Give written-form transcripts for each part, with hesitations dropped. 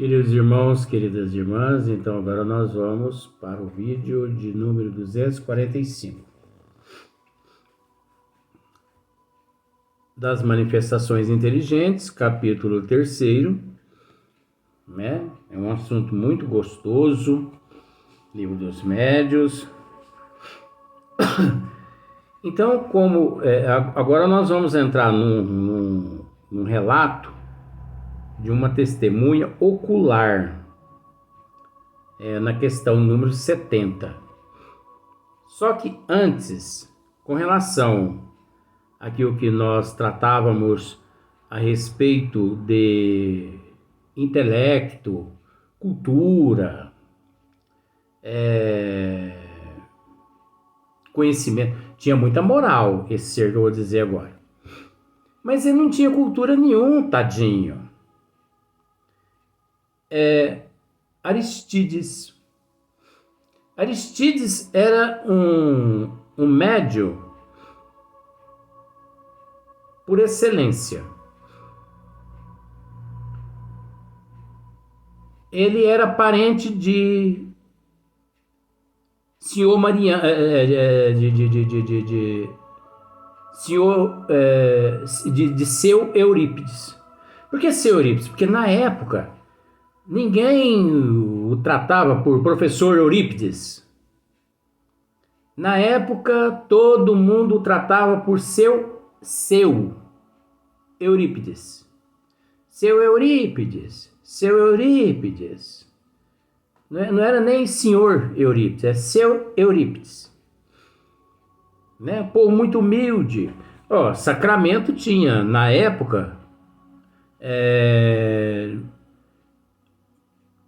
Queridos irmãos, queridas irmãs, então agora nós vamos para o vídeo de número 245. Das manifestações inteligentes, capítulo 3º, né? É um assunto muito gostoso, livro dos médios. Então, agora nós vamos entrar num relato de uma testemunha ocular, na questão número 70. Só que antes, com relação àquilo que nós tratávamos a respeito de intelecto, cultura, conhecimento, tinha muita moral esse ser que eu vou dizer agora. Mas ele não tinha cultura nenhuma, tadinho. Aristides era um médium por excelência. Ele era parente de senhor Mariano, de seu Eurípides. Por que seu Eurípides? Porque na época ninguém o tratava por professor Eurípides. Na época todo mundo o tratava por seu Eurípides. Seu Eurípides. Seu Eurípides. Não era nem senhor Eurípides, é seu Eurípides. Né? Povo muito humilde. Sacramento tinha, na época,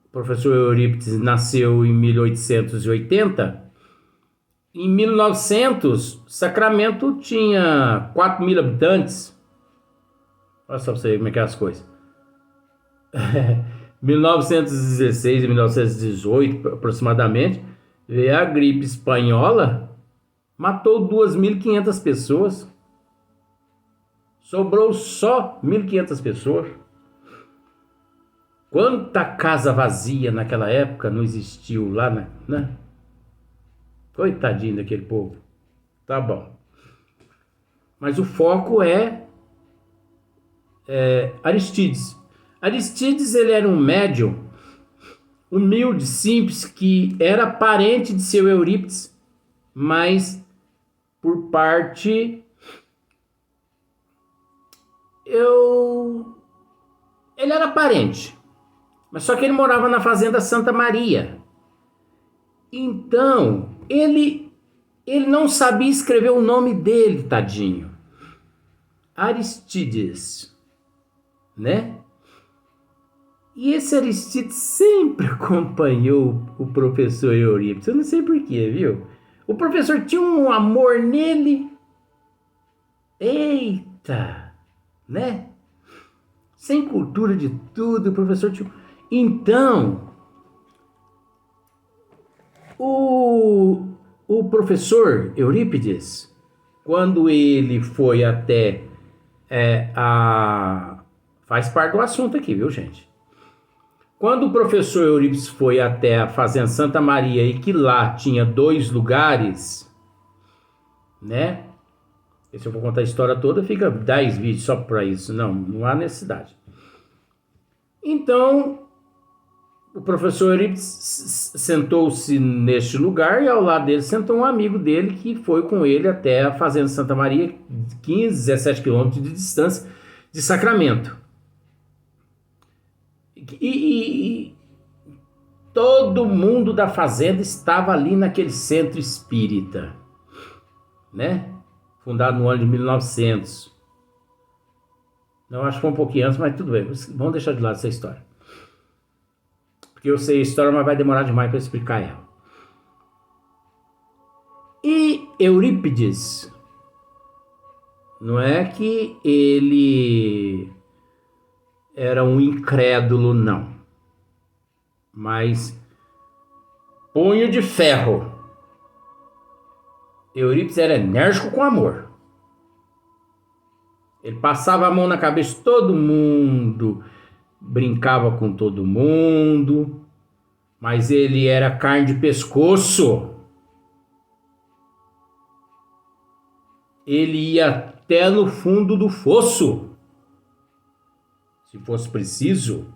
o professor Eurípides nasceu em 1880. Em 1900, Sacramento tinha 4.000 habitantes. Olha só pra você ver como é que é as coisas. 1916 e 1918, aproximadamente, veio a gripe espanhola, matou 2.500 pessoas. Sobrou só 1.500 pessoas. Quanta casa vazia naquela época não existiu lá, né? Coitadinho daquele povo. Tá bom. Mas o foco é Aristides. Aristides, ele era um médium humilde, simples, que era parente de seu Eurípides, mas por parte... Ele era parente, mas só que ele morava na fazenda Santa Maria. Então, ele não sabia escrever o nome dele, tadinho. Aristides, né? E esse Aristides sempre acompanhou o professor Eurípides. Eu não sei porquê, viu? O professor tinha um amor nele. Eita, né? Sem cultura de tudo, o professor tinha... Então, o professor Eurípides, quando ele foi até faz parte do assunto aqui, viu, gente? Quando o professor Eurípides foi até a fazenda Santa Maria e que lá tinha 2 lugares, né? E se eu for contar a história toda, fica 10 vídeos só para isso. Não há necessidade. Então, o professor Eurípides sentou-se neste lugar e ao lado dele sentou um amigo dele que foi com ele até a fazenda Santa Maria, 15, 17 quilômetros de distância de Sacramento. E todo mundo da fazenda estava ali naquele centro espírita, né? Fundado no ano de 1900. Não, acho que foi um pouquinho antes, mas tudo bem. Vamos deixar de lado essa história. Porque eu sei a história, mas vai demorar demais para explicar ela. E Eurípides, não é que ele era um incrédulo, não. Mas punho de ferro. Eurípides era enérgico com amor. Ele passava a mão na cabeça de todo mundo, brincava com todo mundo, mas ele era carne de pescoço. Ele ia até no fundo do fosso, se fosse preciso.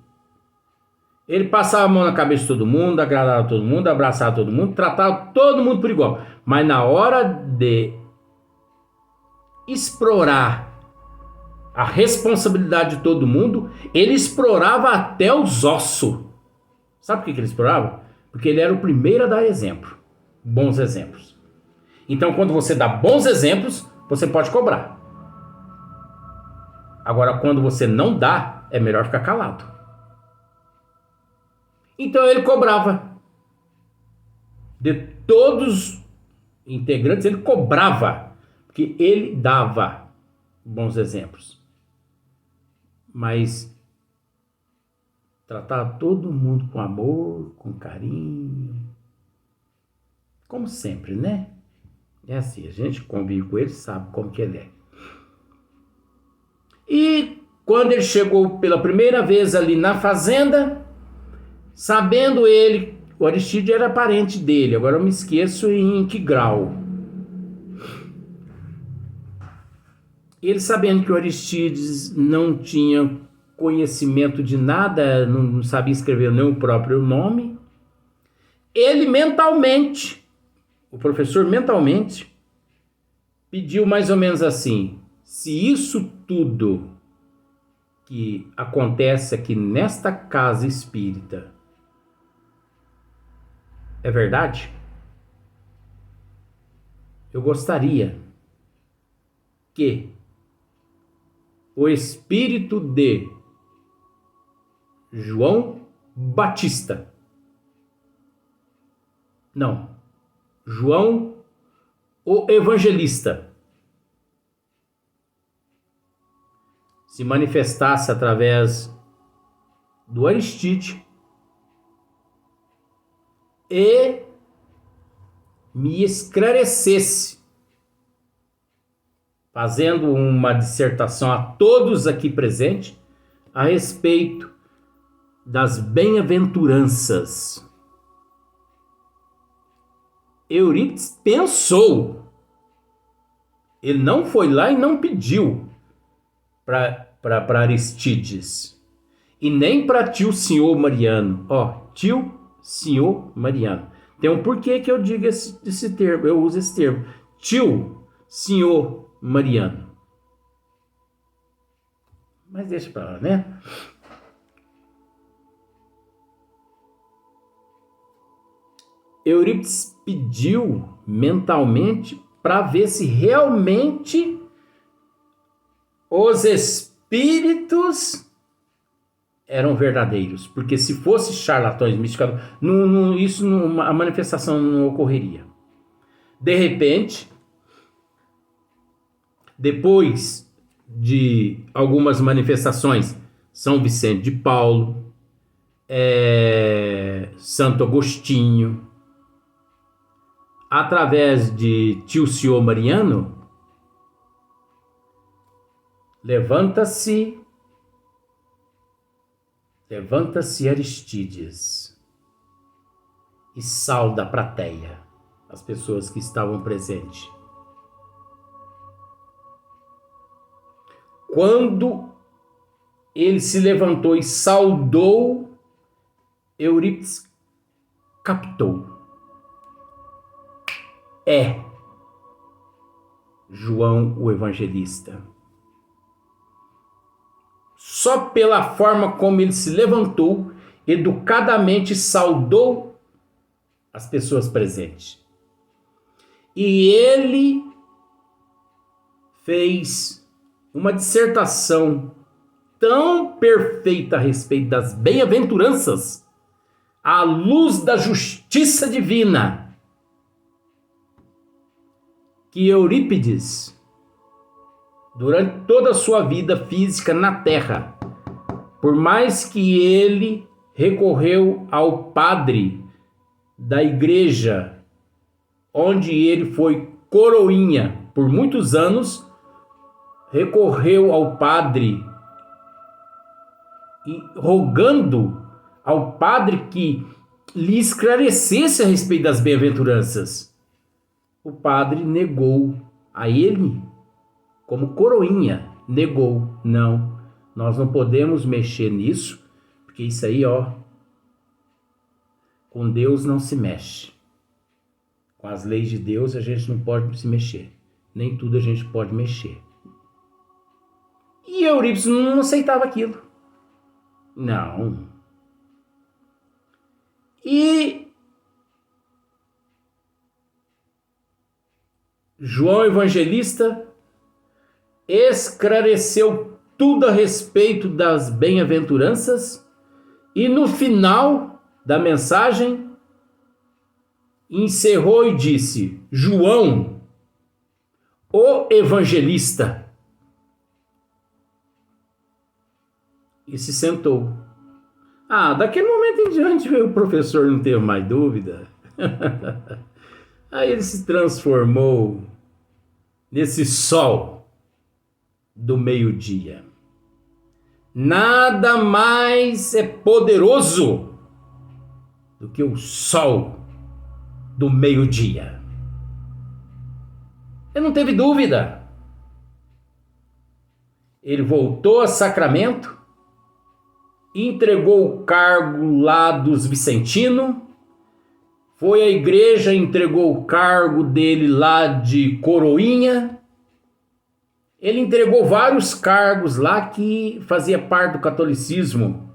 Ele passava a mão na cabeça de todo mundo, agradava todo mundo, abraçava todo mundo, tratava todo mundo por igual. Mas na hora de explorar a responsabilidade de todo mundo, ele explorava até os ossos. Sabe por que ele explorava? Porque ele era o primeiro a dar exemplo. Bons exemplos. Então, quando você dá bons exemplos, você pode cobrar. Agora, quando você não dá, é melhor ficar calado. Então ele cobrava. De todos os integrantes, ele cobrava. Porque ele dava bons exemplos. Mas tratava todo mundo com amor, com carinho. Como sempre, né? É assim, a gente convive com ele, sabe como que ele é. E quando ele chegou pela primeira vez ali na fazenda, sabendo ele, o Aristídeos era parente dele, agora eu me esqueço em que grau. Ele sabendo que o Aristídeos não tinha conhecimento de nada, não sabia escrever nem o próprio nome, ele mentalmente, o professor mentalmente, pediu mais ou menos assim: se isso tudo que acontece aqui nesta casa espírita é verdade, eu gostaria que o espírito de João Batista, não, João o Evangelista, se manifestasse através do Aristídeos e me esclarecesse, fazendo uma dissertação a todos aqui presentes a respeito das bem-aventuranças. Eurípides pensou. Ele não foi lá e não pediu para Aristídeos. E nem para tio senhor Mariano. Tio senhor Mariano. Tem um porquê que eu digo esse termo, eu uso esse termo. Tio senhor Mariano. Mas deixa para lá, né? Eurípides pediu mentalmente para ver se realmente os espíritos eram verdadeiros. Porque se fosse charlatões místicos, a manifestação não ocorreria. De repente, depois de algumas manifestações, São Vicente de Paulo, Santo Agostinho, através de tio senhor Mariano, levanta-se Aristídeos e sauda a plateia, as pessoas que estavam presentes. Quando ele se levantou e saudou, Eurípides captou. É João o Evangelista. Só pela forma como ele se levantou, educadamente saudou as pessoas presentes. E ele fez uma dissertação tão perfeita a respeito das bem-aventuranças, à luz da justiça divina, que Eurípides, durante toda a sua vida física na Terra, por mais que ele recorreu ao padre da igreja, onde ele foi coroinha por muitos anos, recorreu ao padre e rogando ao padre que lhe esclarecesse a respeito das bem-aventuranças. O padre negou a ele, como coroinha, negou. Não, nós não podemos mexer nisso, porque isso aí, com Deus não se mexe. Com as leis de Deus a gente não pode se mexer. Nem tudo a gente pode mexer. E Eurípides não aceitava aquilo. Não. E João Evangelista esclareceu tudo a respeito das bem-aventuranças e no final da mensagem encerrou e disse: João, o evangelista. E se sentou. Daquele momento em diante o professor não teve mais dúvida. Aí ele se transformou nesse sol do meio-dia. Nada mais é poderoso do que o sol do meio-dia. Ele não teve dúvida. Ele voltou a Sacramento, entregou o cargo lá dos Vicentino, foi à igreja, entregou o cargo dele lá de coroinha. Ele entregou vários cargos lá que fazia parte do catolicismo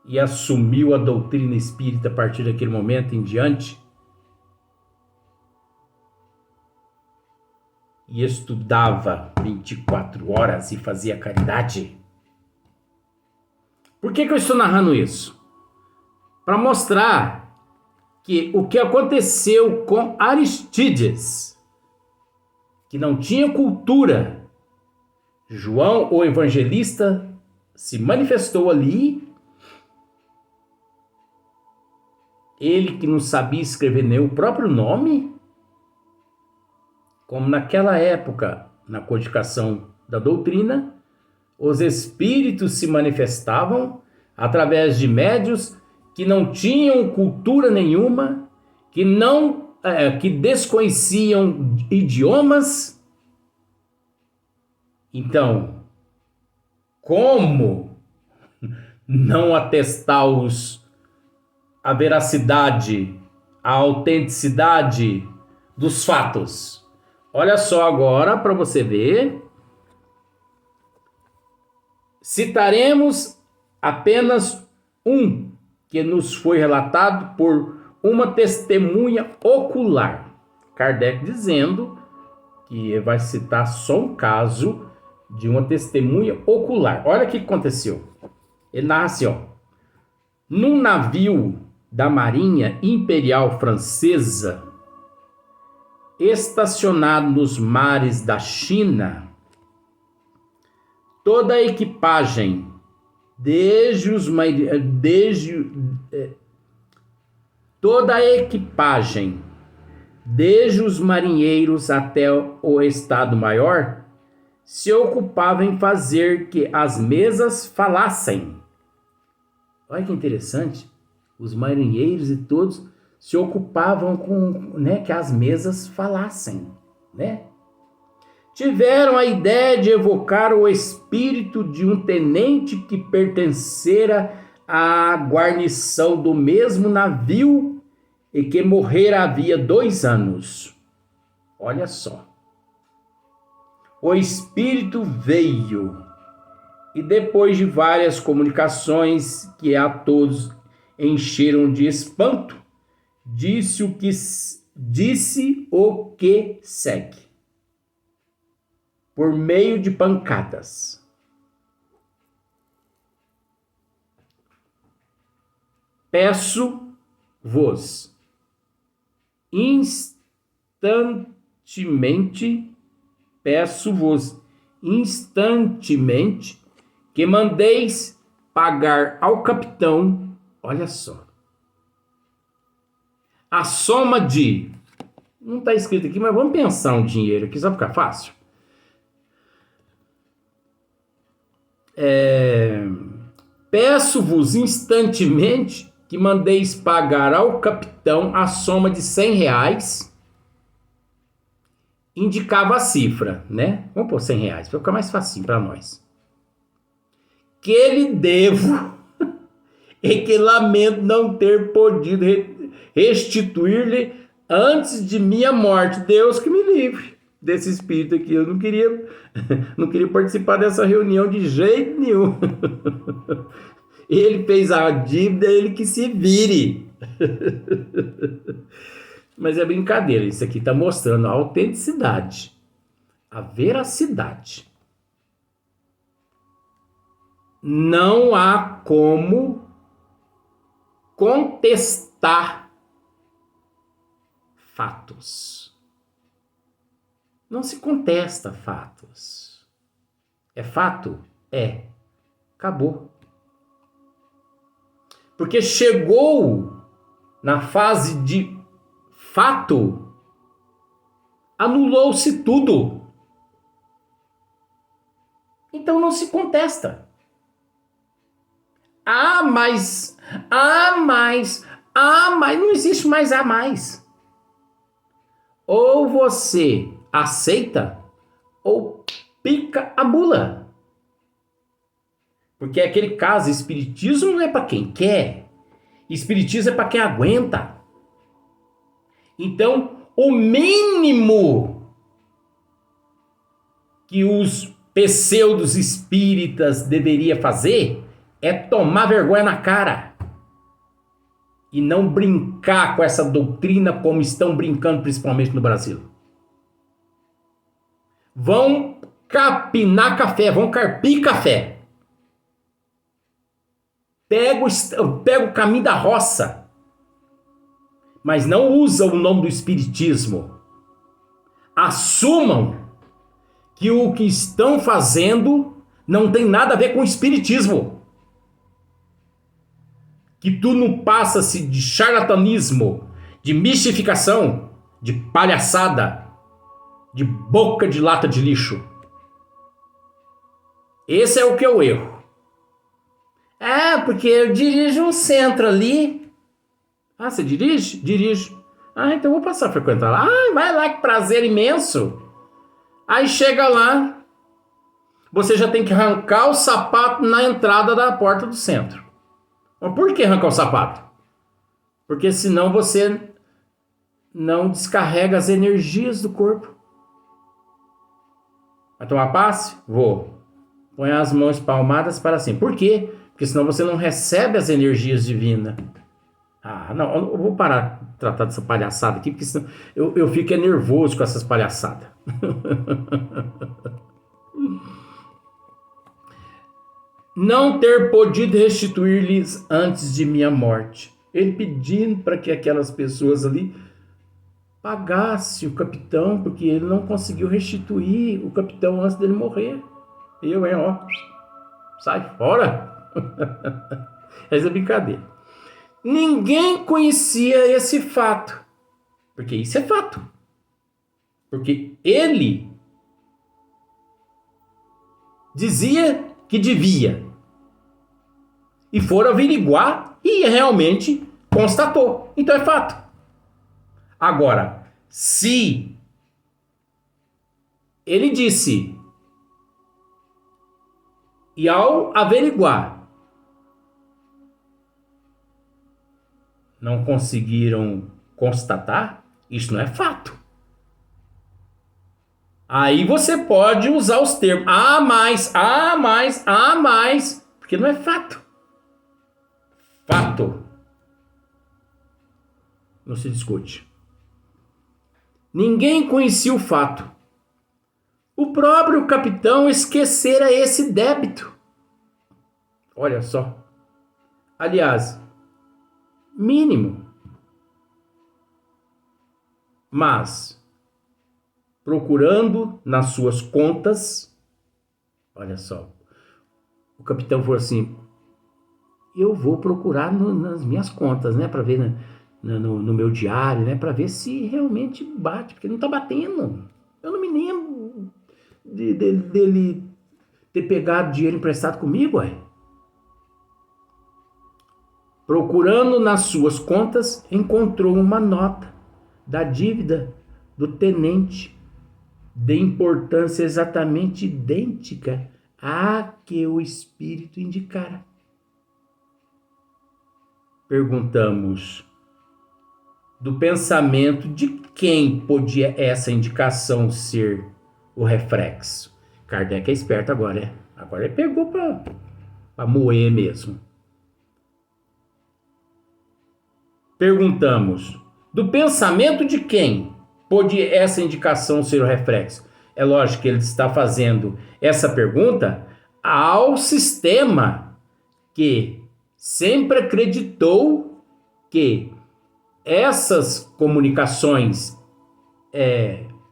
e assumiu a doutrina espírita a partir daquele momento em diante. E estudava 24 horas e fazia caridade. Por que eu estou narrando isso? Para mostrar que o que aconteceu com Aristides, que não tinha cultura, João, o evangelista, se manifestou ali. Ele que não sabia escrever nem o próprio nome, como naquela época, na codificação da doutrina, os espíritos se manifestavam através de médios que não tinham cultura nenhuma, que desconheciam idiomas. Então, como não atestar a veracidade, a autenticidade dos fatos? Olha só agora para você ver. Citaremos apenas um que nos foi relatado por uma testemunha ocular. Kardec dizendo que vai citar só um caso de uma testemunha ocular. Olha o que aconteceu. Ele narra assim, num navio da Marinha Imperial Francesa, estacionado nos mares da China, toda a equipagem, desde os marinheiros até o Estado-Maior, se ocupava em fazer que as mesas falassem. Olha que interessante. Os marinheiros e todos se ocupavam com, que as mesas falassem, Tiveram a ideia de evocar o espírito de um tenente que pertencera à guarnição do mesmo navio e que morrera havia 2 anos. Olha só. O espírito veio e depois de várias comunicações que a todos encheram de espanto, disse o que segue. Por meio de pancadas. Peço-vos instantemente que mandeis pagar ao capitão, olha só, a soma de, não está escrito aqui, mas vamos pensar um dinheiro aqui, só para ficar fácil. Peço-vos instantemente que mandeis pagar ao capitão a soma de R$ 100. Indicava a cifra, né? Vamos pôr R$ 100, para ficar mais facinho para nós. Que lhe devo e que lamento não ter podido restituir-lhe antes de minha morte. Deus que me livre desse espírito aqui. Eu não queria participar dessa reunião de jeito nenhum. Ele fez a dívida, ele que se vire. Mas é brincadeira, isso aqui está mostrando a autenticidade, a veracidade. Não há como contestar fatos. Não se contesta fatos. É fato? É. Acabou. Porque chegou na fase de fato, anulou-se tudo. Então não se contesta. Mas, não existe mais mais. Ou você aceita, ou pica a mula. Porque é aquele caso, espiritismo não é para quem quer. Espiritismo é para quem aguenta. Então, o mínimo que os pseudos espíritas deveriam fazer é tomar vergonha na cara e não brincar com essa doutrina como estão brincando, principalmente no Brasil. Vão capinar café, vão carpir café. Pega o caminho da roça, mas não usa o nome do espiritismo. Assumam que o que estão fazendo não tem nada a ver com o espiritismo. Que tudo não passa-se de charlatanismo, de mistificação, de palhaçada, de boca de lata de lixo. Esse é o que é o erro. Porque eu dirijo um centro ali. Ah, você dirige? Dirijo. Então eu vou passar a frequentar lá. Vai lá, que prazer imenso. Aí chega lá, você já tem que arrancar o sapato na entrada da porta do centro. Mas por que arrancar o sapato? Porque senão você não descarrega as energias do corpo. Vai tomar passe? Vou. Põe as mãos palmadas para cima. Por quê? Porque senão você não recebe as energias divinas. Não, eu vou parar de tratar dessa palhaçada aqui, porque senão eu fico nervoso com essas palhaçadas. Não ter podido restituir-lhes antes de minha morte. Ele pedindo para que aquelas pessoas ali pagassem o capitão, porque ele não conseguiu restituir o capitão antes dele morrer. Sai fora. Essa é brincadeira. Ninguém conhecia esse fato, porque isso é fato. Porque ele dizia que devia. E foram averiguar e realmente constatou. Então é fato. Agora, se ele disse e ao averiguar não conseguiram constatar, isso não é fato. Aí você pode usar os termos mais, porque não é fato. Fato não se discute. Ninguém conhecia o fato. O próprio capitão esquecera esse débito. Olha só. Aliás, mínimo. Mas, procurando nas suas contas, olha só, o capitão falou assim: eu vou procurar nas minhas contas, né, para ver no meu diário, né, para ver se realmente bate, porque não tá batendo. Eu não me lembro dele ter pegado dinheiro emprestado comigo, ué. Procurando nas suas contas, encontrou uma nota da dívida do tenente de importância exatamente idêntica à que o espírito indicara. Perguntamos: do pensamento de quem podia essa indicação ser o reflexo? Kardec é esperto agora, né? Agora ele pegou para moer mesmo. Perguntamos: do pensamento de quem pode essa indicação ser o reflexo? É lógico que ele está fazendo essa pergunta ao sistema que sempre acreditou que essas comunicações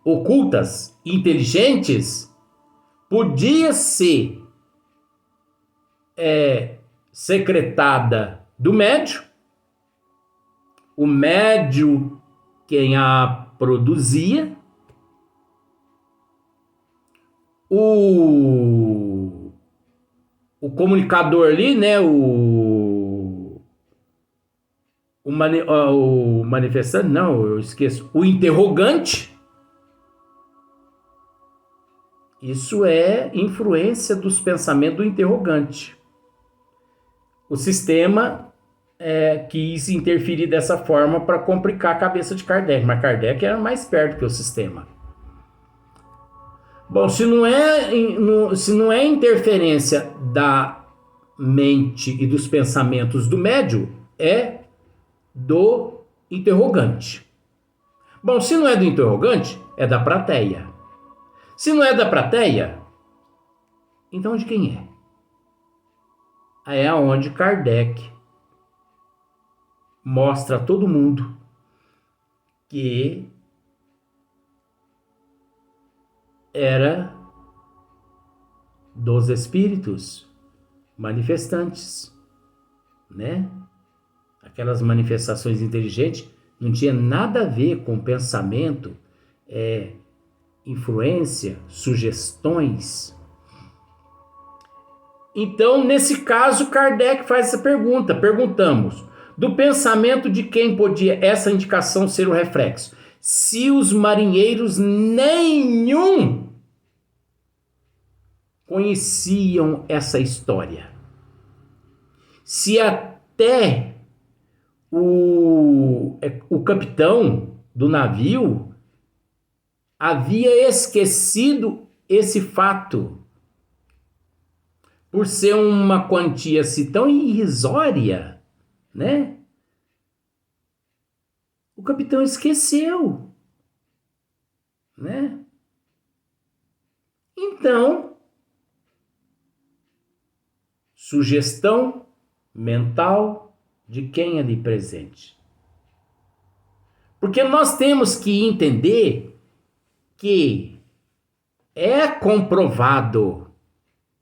ocultas, inteligentes, podia ser secretada do médium, o médium quem a produzia, o comunicador ali, né, o manifestante, não, eu esqueço, o interrogante. Isso é influência dos pensamentos do interrogante. O sistema quis interferir dessa forma para complicar a cabeça de Kardec, mas Kardec era mais perto que o sistema. Bom, se não é interferência da mente e dos pensamentos do médium, é do interrogante. Bom, se não é do interrogante, é da plateia. Se não é da plateia, então de quem é? Aí é onde Kardec mostra a todo mundo que era dos espíritos manifestantes, né? Aquelas manifestações inteligentes não tinha nada a ver com pensamento, influência, sugestões. Então, nesse caso, Kardec faz essa pergunta. Perguntamos: do pensamento de quem podia essa indicação ser o reflexo? Se os marinheiros nenhum conheciam essa história. Se até o capitão do navio havia esquecido esse fato, por ser uma quantia assim tão irrisória, né? O capitão esqueceu, né? Então, sugestão mental de quem ali presente. Porque nós temos que entender que é comprovado,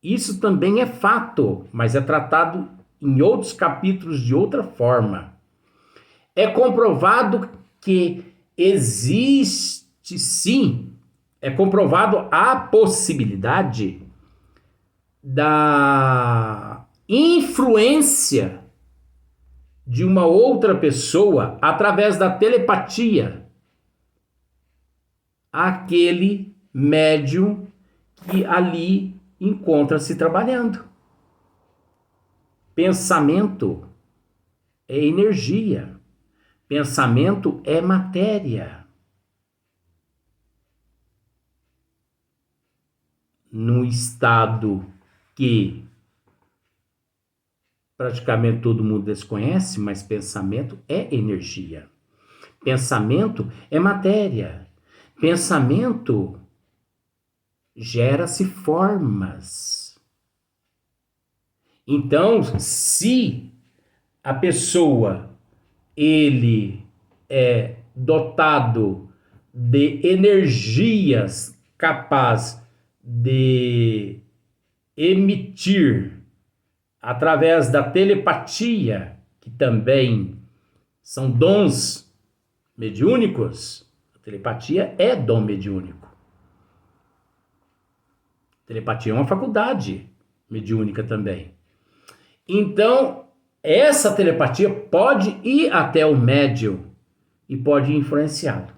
isso também é fato, mas é tratado em outros capítulos de outra forma. É comprovado que existe sim, é comprovado a possibilidade da influência de uma outra pessoa através da telepatia àquele médium que ali encontra-se trabalhando. Pensamento é energia. Pensamento é matéria. Num estado que praticamente todo mundo desconhece, mas pensamento é energia. Pensamento é matéria. Pensamento gera-se formas. Então, se a pessoa ele é dotado de energias capazes de emitir através da telepatia, que também são dons mediúnicos, a telepatia é dom mediúnico. Telepatia é uma faculdade mediúnica também. Então, essa telepatia pode ir até o médium e pode influenciá-lo.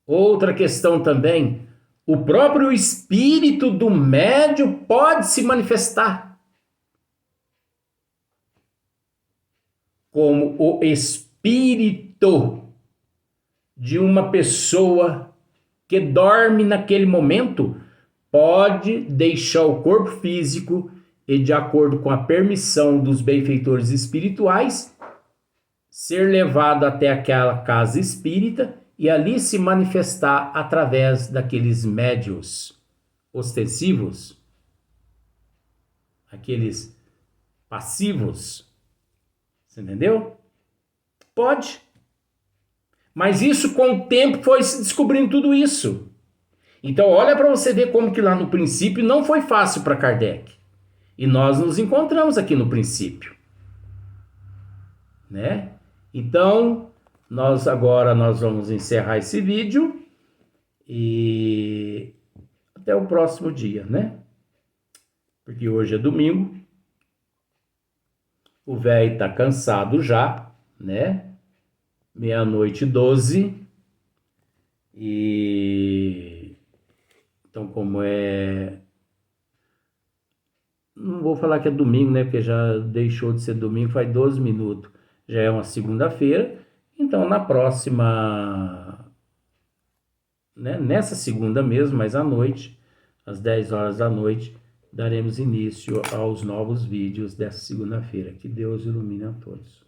Outra questão também, o próprio espírito do médium pode se manifestar como o espírito de uma pessoa que dorme naquele momento, pode deixar o corpo físico e, de acordo com a permissão dos benfeitores espirituais, ser levado até aquela casa espírita e ali se manifestar através daqueles médiuns ostensivos, aqueles passivos. Você entendeu? Pode. Mas isso, com o tempo, foi se descobrindo tudo isso. Então, olha para você ver como que lá no princípio não foi fácil para Kardec. E nós nos encontramos aqui no princípio, né? Então, nós vamos encerrar esse vídeo e até o próximo dia, né? Porque hoje é domingo. O velho tá cansado já, né? 00:12. E então, como é... Não vou falar que é domingo, né? Porque já deixou de ser domingo, faz 12 minutos. Já é uma segunda-feira. Então, na próxima... né? Nessa segunda mesmo, mas à noite, às 10 horas da noite, daremos início aos novos vídeos dessa segunda-feira. Que Deus ilumine a todos.